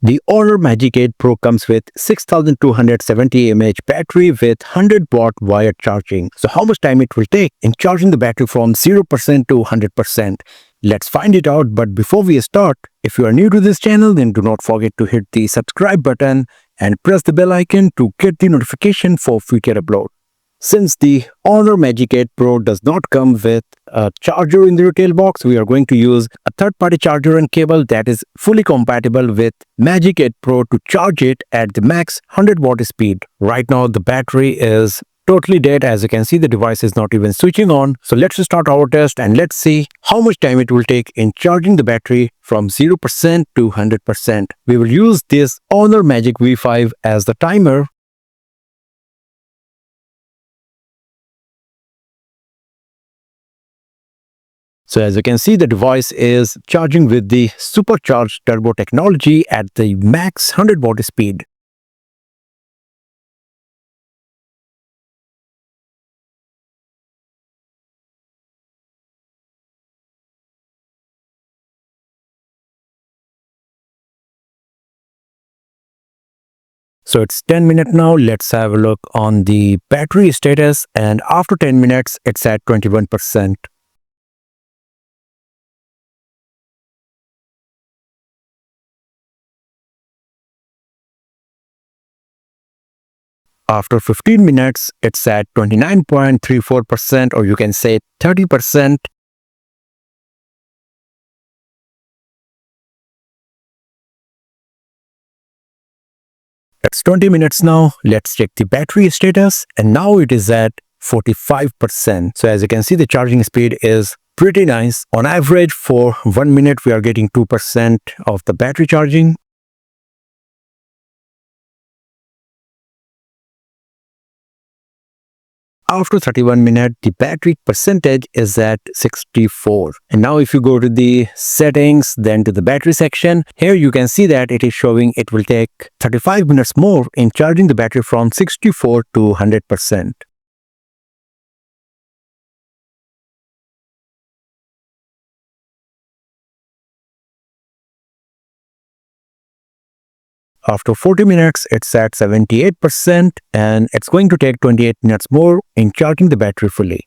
The Honor Magic 8 Pro comes with 6270 mAh battery with 100 watt wired charging. So how much time it will take in charging the battery from 0% to 100%? Let's find it out, but before we start, if you are new to this channel, then do not forget to hit the subscribe button and press the bell icon to get the notification for future upload. Since the Honor Magic 8 Pro does not come with a charger in the retail box, we are going to use a third-party charger and cable that is fully compatible with Magic 8 Pro to charge it at the max 100 watt speed. Right now the battery is totally dead. As you can see, the device is not even switching on. So let's start our test and let's see how much time it will take in charging the battery from 0% to 100%. We will use this Honor Magic V5 as the timer. So as you can see, the device is charging with the supercharged turbo technology at the max 100 watt speed. So it's 10 minutes now. Let's have a look on the battery status, and after 10 minutes, it's at 21%. After 15 minutes, it's at 29.34%, or you can say 30%. It's 20 minutes now. Let's check the battery status, and now it is at 45%. So as you can see, the charging speed is pretty nice. On average, for 1 minute, we are getting 2% of the battery charging. After 31 minutes, the battery percentage is at 64. And now if you go to the settings, then to the battery section, here you can see that it is showing it will take 35 minutes more in charging the battery from 64 to 100%. After 40 minutes, it's at 78%, and it's going to take 28 minutes more in charging the battery fully.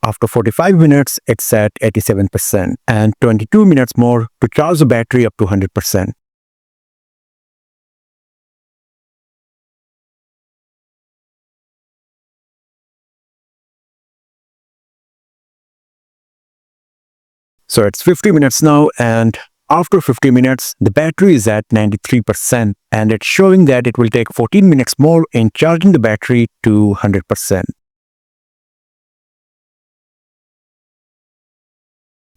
After 45 minutes, it's at 87%, and 22 minutes more to charge the battery up to 100%. So it's 50 minutes now, and after 50 minutes, the battery is at 93%, and it's showing that it will take 14 minutes more in charging the battery to 100%.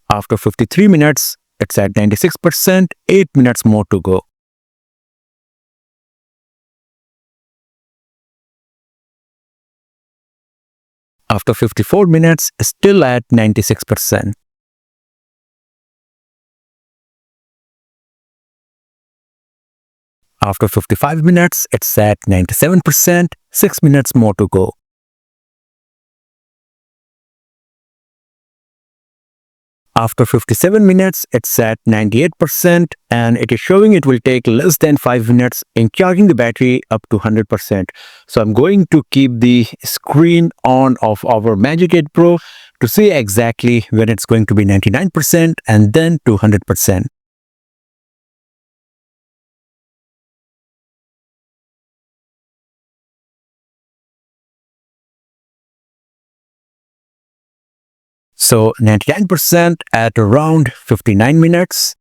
After 53 minutes, it's at 96%, 8 minutes more to go. After 54 minutes, still at 96%. After 55 minutes, it's at 97%, 6 minutes more to go. After 57 minutes, it's at 98%, and it is showing it will take less than 5 minutes in charging the battery up to 100%. So I'm going to keep the screen on of our Magic 8 Pro to see exactly when it's going to be 99% and then to 100%. So 99% at around 59 minutes.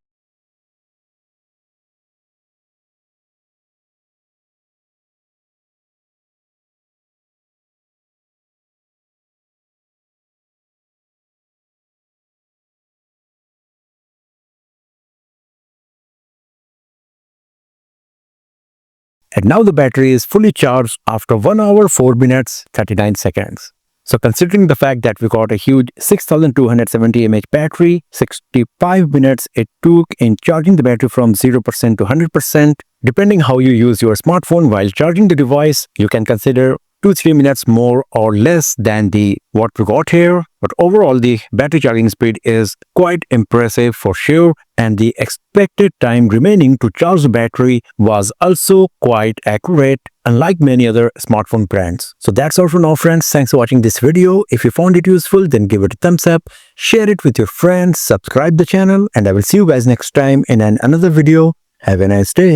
And now the battery is fully charged after 1 hour, 4 minutes, 39 seconds. So considering the fact that we got a huge 6270 mAh battery, 65 minutes it took in charging the battery from 0% to 100%. Depending how you use your smartphone while charging the device, you can consider 2-3 minutes more or less than the what we got here. But overall, the battery charging speed is quite impressive for sure, and the expected time remaining to charge the battery was also quite accurate, unlike many other smartphone brands. So that's all for now, friends. Thanks for watching this video. If you found it useful, then give it a thumbs up, share it with your friends, subscribe the channel, and I will see you guys next time in another video. Have a nice day.